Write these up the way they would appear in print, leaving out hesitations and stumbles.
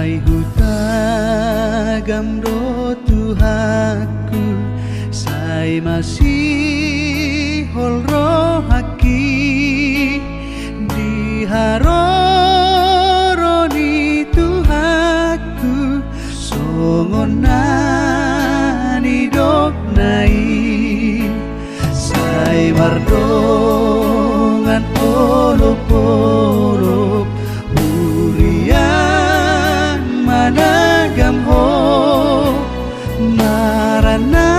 Ai hutagam do Tuhanku, sai masih hol rohaki di haroroni Tuhanku, songonani dok nai sai mardongan olok-olok burian managam ho Maranatha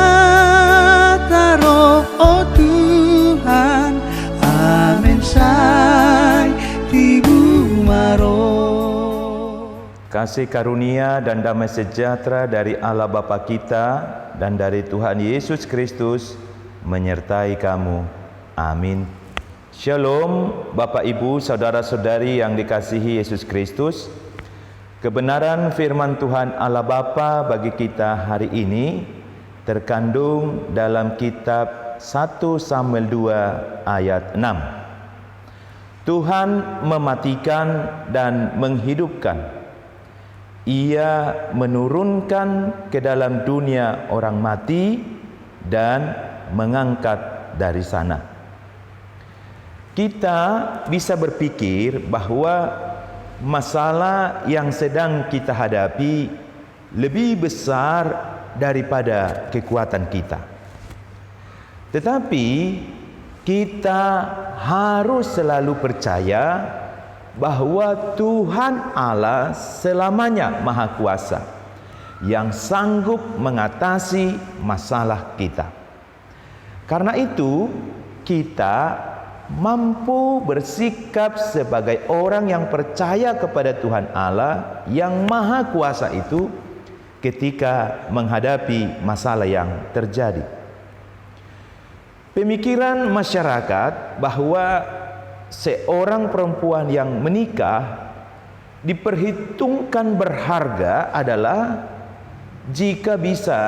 roh oh Tuhan, amin sai tibu maro. Kasih karunia dan damai sejahtera dari Allah Bapa kita dan dari Tuhan Yesus Kristus menyertai kamu. Amin. Shalom Bapak Ibu, saudara-saudari yang dikasihi Yesus Kristus. Kebenaran firman Tuhan Allah Bapa bagi kita hari ini terkandung dalam kitab 1 Samuel 2 ayat 6. Tuhan mematikan dan menghidupkan. Ia menurunkan ke dalam dunia orang mati dan mengangkat dari sana. Kita bisa berpikir bahwa masalah yang sedang kita hadapi lebih besar daripada kekuatan kita. Tetapi kita harus selalu percaya bahwa Tuhan Allah selamanya Maha Kuasa yang sanggup mengatasi masalah kita. Karena itu kita mampu bersikap sebagai orang yang percaya kepada Tuhan Allah yang Maha Kuasa itu ketika menghadapi masalah yang terjadi. Pemikiran masyarakat bahwa seorang perempuan yang menikah diperhitungkan berharga adalah jika bisa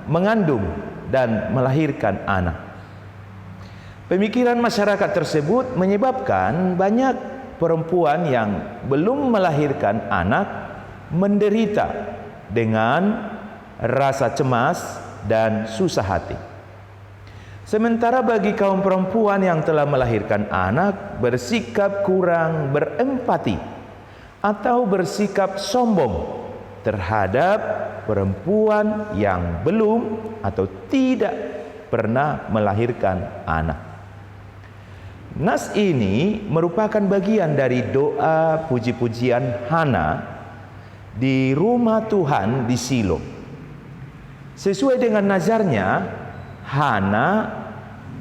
mengandung dan melahirkan anak. Pemikiran masyarakat tersebut menyebabkan banyak perempuan yang belum melahirkan anak menderita dengan rasa cemas dan susah hati. Sementara bagi kaum perempuan yang telah melahirkan anak bersikap kurang berempati atau bersikap sombong terhadap perempuan yang belum atau tidak pernah melahirkan anak. Nas ini merupakan bagian dari doa puji-pujian Hana di rumah Tuhan di Shilo. Sesuai dengan nazarnya, Hana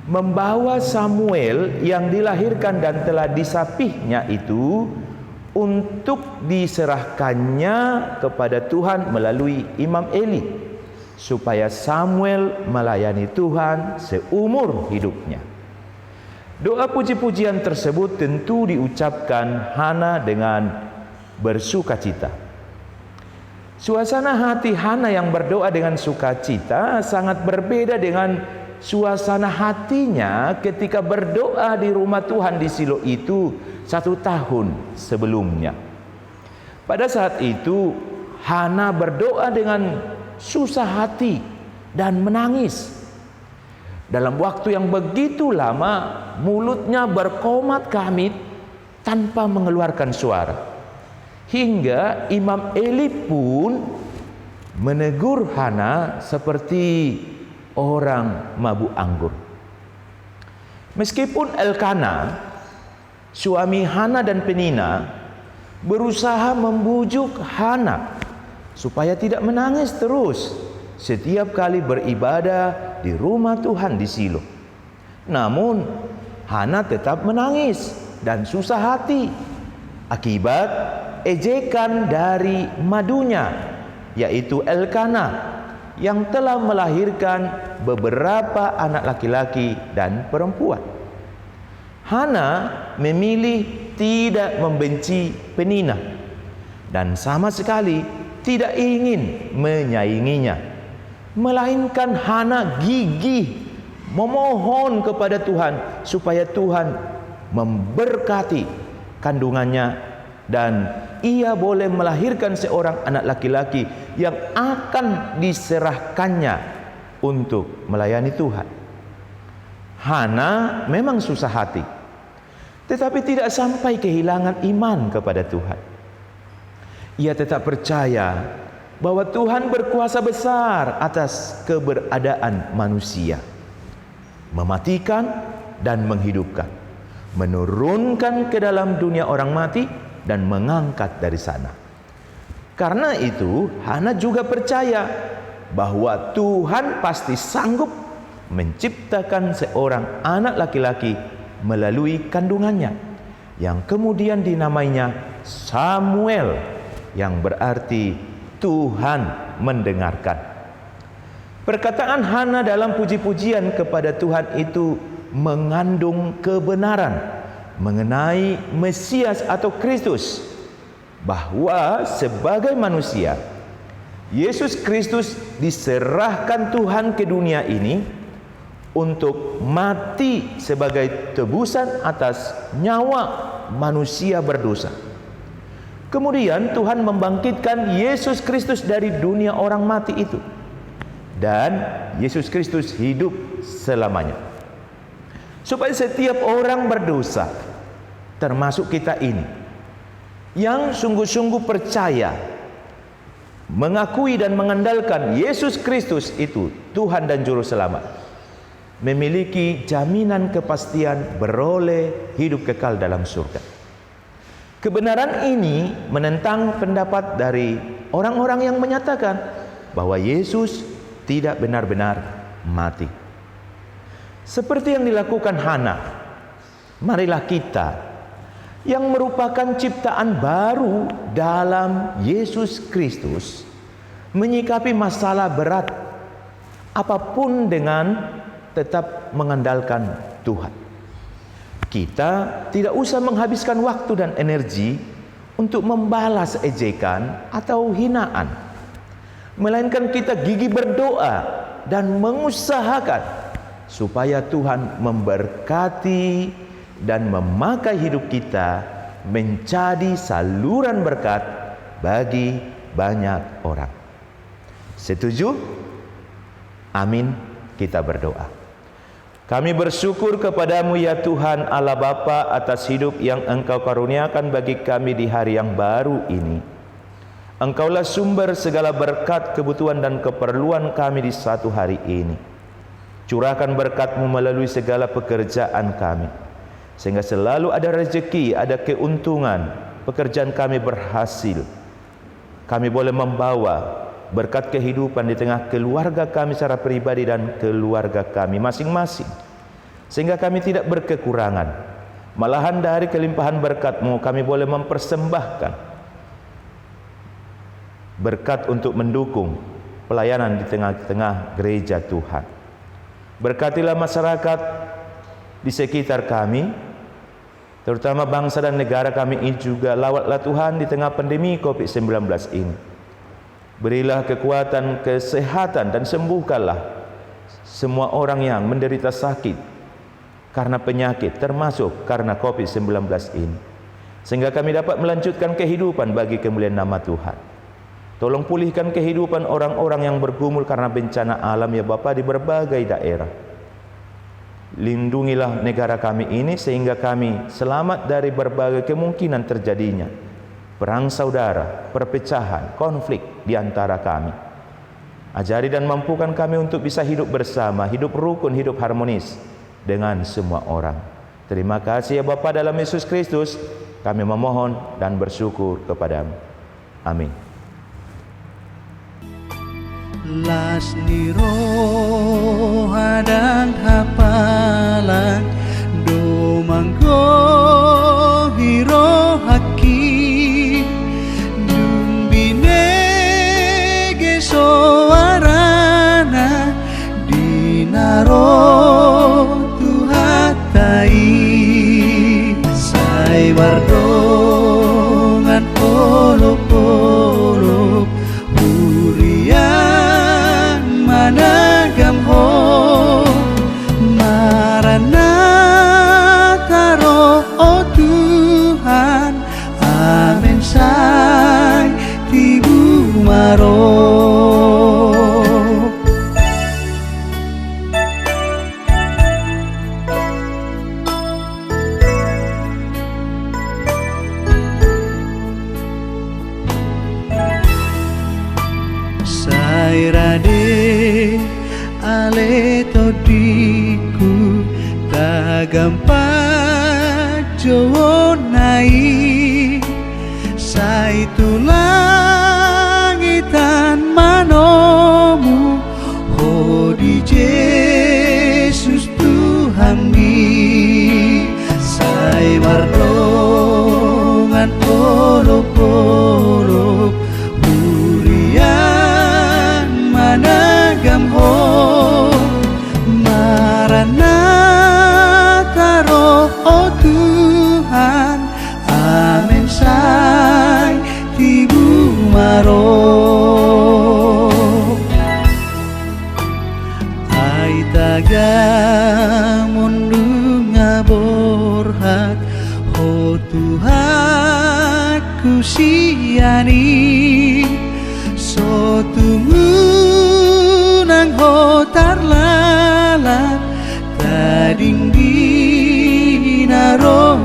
membawa Samuel yang dilahirkan dan telah disapihnya itu untuk diserahkannya kepada Tuhan melalui Imam Eli, supaya Samuel melayani Tuhan seumur hidupnya. Doa puji-pujian tersebut tentu diucapkan Hana dengan bersukacita. Suasana hati Hana yang berdoa dengan sukacita sangat berbeda dengan suasana hatinya ketika berdoa di rumah Tuhan di Shilo itu 1 tahun sebelumnya. Pada saat itu Hana berdoa dengan susah hati dan menangis. Dalam waktu yang begitu lama, mulutnya berkomat kamit tanpa mengeluarkan suara. Hingga Imam Eli pun menegur Hana seperti orang mabuk anggur. Meskipun Elkana, suami Hana dan Penina, berusaha membujuk Hana supaya tidak menangis terus setiap kali beribadah di rumah Tuhan di Shilo. Namun Hana tetap menangis dan susah hati akibat ejekan dari madunya, yaitu Elkana, yang telah melahirkan beberapa anak laki-laki dan perempuan. Hana memilih tidak membenci Penina dan sama sekali tidak ingin menyainginya, melainkan Hana gigih memohon kepada Tuhan supaya Tuhan memberkati kandungannya dan ia boleh melahirkan seorang anak laki-laki yang akan diserahkannya untuk melayani Tuhan. Hana memang susah hati, tetapi tidak sampai kehilangan iman kepada Tuhan. Ia tetap percaya bahwa Tuhan berkuasa besar atas keberadaan manusia, mematikan dan menghidupkan, menurunkan ke dalam dunia orang mati dan mengangkat dari sana. Karena itu, Hana juga percaya bahwa Tuhan pasti sanggup menciptakan seorang anak laki-laki melalui kandungannya, yang kemudian dinamainya Samuel, yang berarti Tuhan mendengarkan. Perkataan Hana dalam puji-pujian kepada Tuhan itu mengandung kebenaran mengenai Mesias atau Kristus, bahwa sebagai manusia Yesus Kristus diserahkan Tuhan ke dunia ini untuk mati sebagai tebusan atas nyawa manusia berdosa. Kemudian Tuhan membangkitkan Yesus Kristus dari dunia orang mati itu, dan Yesus Kristus hidup selamanya, supaya setiap orang berdosa, termasuk kita ini, yang sungguh-sungguh percaya, mengakui dan mengandalkan Yesus Kristus itu Tuhan dan Juru Selamat, memiliki jaminan kepastian beroleh hidup kekal dalam surga. Kebenaran ini menentang pendapat dari orang-orang yang menyatakan bahwa Yesus tidak benar-benar mati. Seperti yang dilakukan Hana, marilah kita yang merupakan ciptaan baru dalam Yesus Kristus menyikapi masalah berat apapun dengan tetap mengandalkan Tuhan. Kita tidak usah menghabiskan waktu dan energi untuk membalas ejekan atau hinaan, melainkan kita gigih berdoa dan mengusahakan supaya Tuhan memberkati dan memakai hidup kita menjadi saluran berkat bagi banyak orang. Setuju? Amin. Kita berdoa. Kami bersyukur kepadamu ya Tuhan Allah Bapa atas hidup yang Engkau karuniakan bagi kami di hari yang baru ini. Engkaulah sumber segala berkat, kebutuhan dan keperluan kami di satu hari ini. Curahkan berkat-Mu melalui segala pekerjaan kami, sehingga selalu ada rezeki, ada keuntungan, pekerjaan kami berhasil. Kami boleh membawa berkat kehidupan di tengah keluarga kami secara pribadi dan keluarga kami masing-masing, sehingga kami tidak berkekurangan. Malahan dari kelimpahan berkat-Mu kami boleh mempersembahkan berkat untuk mendukung pelayanan di tengah-tengah gereja Tuhan. Berkatilah masyarakat di sekitar kami, terutama bangsa dan negara kami ini juga. Lawatlah Tuhan di tengah pandemi COVID-19 ini. Berilah kekuatan, kesehatan dan sembuhkanlah semua orang yang menderita sakit karena penyakit, termasuk karena COVID-19 ini, sehingga kami dapat melanjutkan kehidupan bagi kemuliaan nama Tuhan. Tolong pulihkan kehidupan orang-orang yang bergumul karena bencana alam ya Bapa di berbagai daerah. Lindungilah negara kami ini sehingga kami selamat dari berbagai kemungkinan terjadinya perang saudara, perpecahan, konflik di antara kami. Ajari dan mampukan kami untuk bisa hidup bersama, hidup rukun, hidup harmonis dengan semua orang. Terima kasih ya Bapa dalam Yesus Kristus, kami memohon dan bersyukur kepadamu. Amin. Las niro hadang hapalan domanggo hiro haki dumbine soarana dinaro tuhatai sai wardongan polo-polo burian managam ho maranatha roh tempat Jawa nai saitu langitan manomu hodi Yesus Tuhan mi sai mardongan olok-olok hurian managam ho Maranatha roh oh Tuhan amin sai tibu maro ai tagamun ngaborhat oh Tuhan ku siani so tumunang hotar lalat tading dinaro